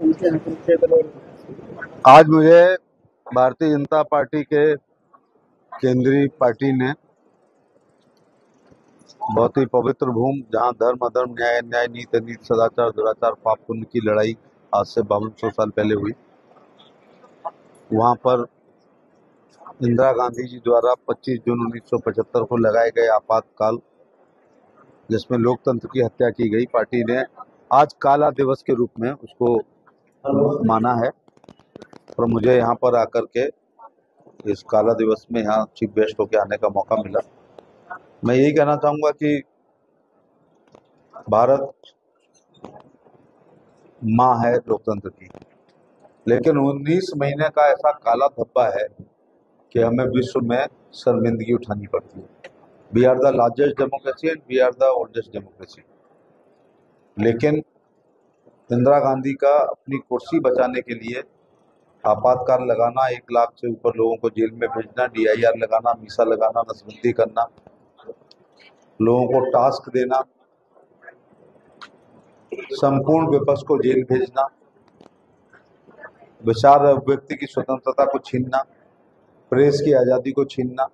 उनके यहाँ कुरुक्षेत्र और आज मुझे भारतीय जनता पार्टी के केंद्रीय पार्टी ने बहुत ही पवित्र भूमि, जहां धर्म अधर्म, न्याय अन्याय, नीति अनीति, सदाचार दुराचार, पाप पुण्य की लड़ाई आज से 5200 साल पहले हुई, वहां पर इंदिरा गांधी जी द्वारा 25 जून 1975 को लगाए गए आपातकाल, जिसमें लोकतंत्र की हत्या की गई, पार्टी ने आज काला दिवस के रूप में उसको माना है। और मुझे यहाँ पर आकर के इस काला दिवस में यहाँ चीफ गेस्ट होकर आने का मौका मिला। मैं यही कहना चाहूंगा कि भारत माँ है लोकतंत्र की, लेकिन 19 महीने का ऐसा काला धब्बा है कि हमें विश्व में शर्मिंदगी उठानी पड़ती है। We are the largest democracy and we are the oldest democracy. लेकिन इंदिरा गांधी का अपनी कुर्सी बचाने के लिए आपातकाल लगाना, 1 लाख से ऊपर लोगों को जेल में भेजना, DIR लगाना, मीसा लगाना, नसबंदी करना, लोगों को टास्क देना, संपूर्ण विपक्ष को जेल भेजना, विचार अभिव्यक्ति की स्वतंत्रता को छीनना, प्रेस की आज़ादी को छीनना,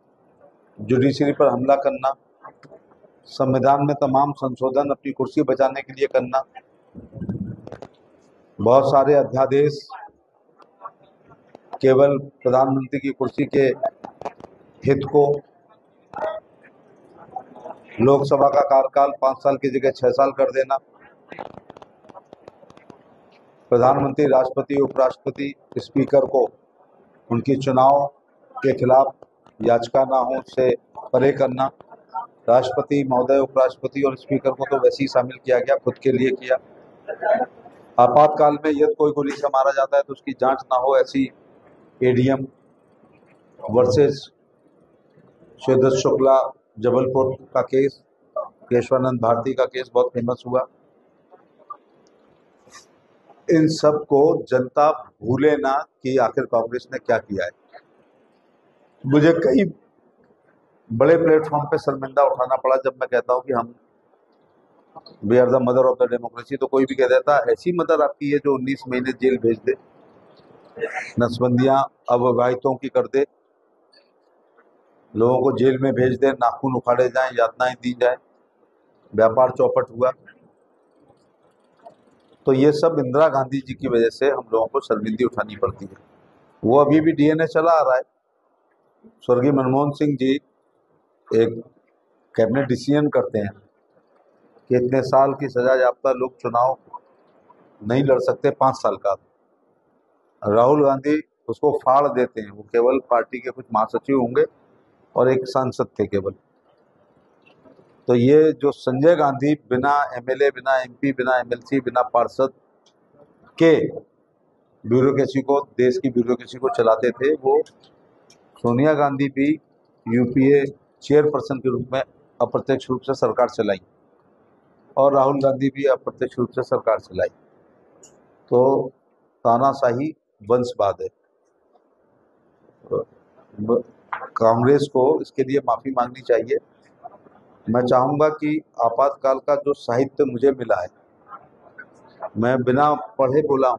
जुडिशरी पर हमला करना, संविधान में तमाम संशोधन अपनी कुर्सी बचाने के लिए करना, बहुत सारे अध्यादेश केवल प्रधानमंत्री की कुर्सी के हित को, लोकसभा का कार्यकाल 5 साल की जगह 6 साल कर देना, प्रधानमंत्री, राष्ट्रपति, उपराष्ट्रपति, स्पीकर को उनकी चुनाव के खिलाफ याचिका ना हो से परे करना, राष्ट्रपति महोदय, उपराष्ट्रपति और स्पीकर को तो वैसे ही शामिल किया गया, खुद के लिए किया। आपातकाल में यदि कोई गोली से मारा जाता है तो उसकी जांच ना हो, ऐसी ADM वर्सेस श्वेत शुक्ला जबलपुर का केस, केशवानंद भारती का केस बहुत फेमस हुआ। इन सब को जनता भूले ना कि आखिर कांग्रेस ने क्या किया है। मुझे कई बड़े प्लेटफॉर्म पे शर्मिंदा उठाना पड़ा जब मैं कहता हूं कि हम we are the mother of the democracy. तो कोई भी कह देता ऐसी मदर आपकी है जो 19 महीने जेल भेज दे, नसबंदियां अविवाहितों की कर दे, लोगों को जेल में भेज दे, नाखून उखाड़े जाएं, यातनाएं दी जाए, व्यापार चौपट हुआ। तो ये सब इंदिरा गांधी जी की वजह से हम लोगों को शर्मिंदगी उठानी पड़ती है। वो अभी भी DNA चला आ रहा है। स्वर्गीय मनमोहन सिंह जी एक कैबिनेट डिसीजन करते हैं कि इतने साल की सजा याफ्ता लोग चुनाव नहीं लड़ सकते 5 साल का। राहुल गांधी उसको फाड़ देते हैं। वो केवल पार्टी के कुछ महासचिव होंगे और एक सांसद थे केवल। तो ये जो संजय गांधी बिना MLA, बिना MP, बिना MLC, बिना पार्षद के ब्यूरोक्रेसी को, देश की ब्यूरोक्रेसी को चलाते थे, वो सोनिया गांधी भी UPA चेयरपर्सन के रूप में अप्रत्यक्ष रूप से सरकार चलाई और राहुल गांधी भी अप्रत्यक्ष रूप से सरकार चलाई। तो तानाशाही वंशवाद है। कांग्रेस को इसके लिए माफी मांगनी चाहिए। मैं चाहूंगा कि आपातकाल का जो साहित्य मुझे मिला है, मैं बिना पढ़े बोला हूँ,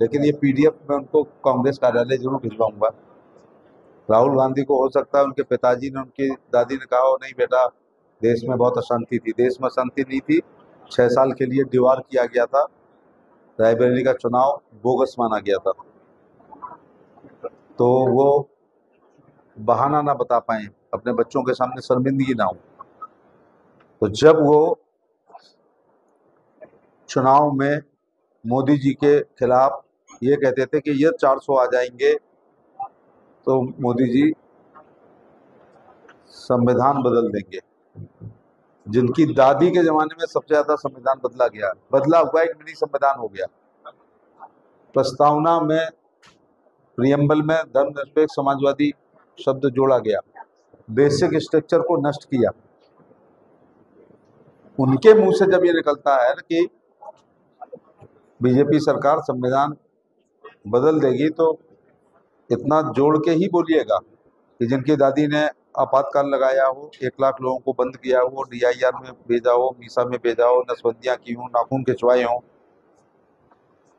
लेकिन ये PDF में उनको कांग्रेस कार्यालय जरूर भिजवाऊंगा। राहुल गांधी को हो सकता है उनके पिताजी ने, उनकी दादी ने कहा हो, नहीं बेटा देश में बहुत अशांति थी। देश में अशांति नहीं थी, 6 साल के लिए दीवार किया गया था, रायबरेली का चुनाव बोगस माना गया था। तो वो बहाना ना बता पाए, अपने बच्चों के सामने शर्मिंदगी ना हो। तो जब वो चुनाव में मोदी जी के खिलाफ ये कहते थे कि ये 400 आ जाएंगे तो मोदी जी संविधान बदल देंगे, जिनकी दादी के जमाने में सबसे ज्यादा संविधान बदला गया, बदला हुआ एक मिनी संविधान हो गया। प्रस्तावना में, प्रियम्बल में धर्मनिरपेक्ष समाजवादी शब्द जोड़ा गया, बेसिक स्ट्रक्चर को नष्ट किया। उनके मुंह से जब ये निकलता है कि बीजेपी सरकार संविधान बदल देगी, तो इतना जोड़ के ही बोलिएगा कि जिनकी दादी ने आपातकाल लगाया हो, 1 लाख लोगों को बंद किया हो, DIR में भेजा हो, मीसा में भेजा हो, नसबंदियां की हो, नाखून खिंचवाए हों,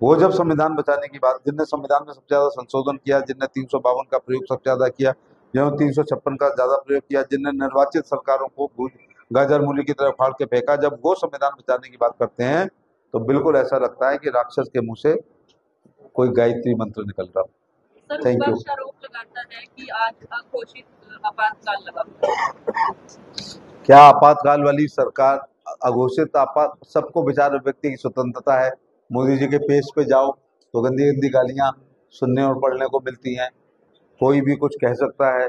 वो जब संविधान बचाने की बात, जिनने संविधान में सबसे ज्यादा संशोधन किया, जिनने 352 का प्रयोग सबसे ज्यादा किया, जिन्होंने 356 का ज्यादा प्रयोग किया, जिनने निर्वाचित सरकारों को गाजर मूली की तरह फाड़ के फेंका, जब वो संविधान बचाने की बात करते हैं तो बिल्कुल ऐसा लगता है कि राक्षस के मुंह से कोई गायत्री मंत्र निकल रहा। Sir, thank you. विपक्ष आरोप लगाता है कि आज अघोषित आपातकाल लगा हुआ है। क्या आपातकाल वाली सरकार, अघोषित आपात, सबको बेचारे व्यक्ति की स्वतंत्रता है। मोदी जी के पेज पे जाओ तो गंदी गंदी गालियां सुनने और पढ़ने को मिलती हैं, कोई भी कुछ कह सकता है।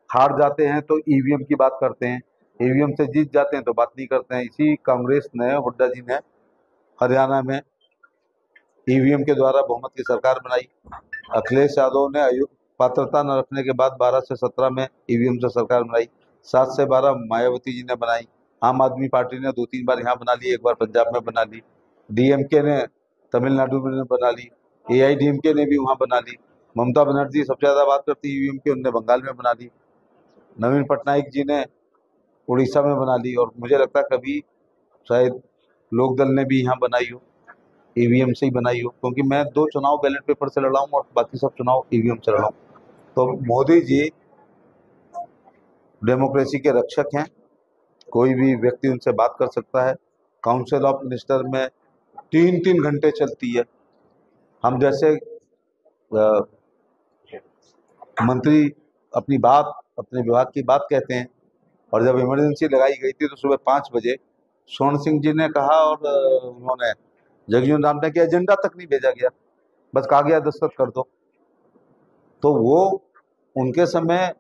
हार जाते हैं तो ईवीएम की बात करते हैं, ईवीएम से जीत जाते हैं तो बात नहीं करते हैं। इसी कांग्रेस ने, हुड्डा जी ने हरियाणा में ईवीएम के द्वारा बहुमत की सरकार बनाई। अखिलेश यादव ने पात्रता न रखने के बाद 12 से 17 में ईवीएम से सरकार बनाई। 7 से 12 मायावती जी ने बनाई। आम आदमी पार्टी ने 2-3 बार यहाँ बना ली, एक बार पंजाब में बना ली। डीएमके ने तमिलनाडु में बना ली, एआईडीएमके ने भी वहाँ बना ली। ममता बनर्जी सबसे ज्यादा बात करती ईवीएम की, उनने बंगाल में बना ली। नवीन पटनायक जी ने उड़ीसा में बना ली, और मुझे लगता है कभी शायद लोकदल ने भी यहाँ बनाई हो, ईवीएम से ही बनाई हो, क्योंकि मैं 2 चुनाव बैलेट पेपर से लड़ा हूँ और बाकी सब चुनाव ईवीएम से लड़ा हूँ। तो मोदी जी डेमोक्रेसी के रक्षक हैं, कोई भी व्यक्ति उनसे बात कर सकता है। काउंसिल ऑफ मिनिस्टर में 3-3 घंटे चलती है। हम जैसे मंत्री अपनी बात, अपने विभाग की बात कहते हैं, और जब इमरजेंसी लगाई गई थी तो सुबह 5 बजे स्वर्ण सिंह जी ने कहा, और उन्होंने जगजीवन राम ने, कि एजेंडा तक नहीं भेजा गया, बस कागज दस्तखत कर दो। तो वो उनके समय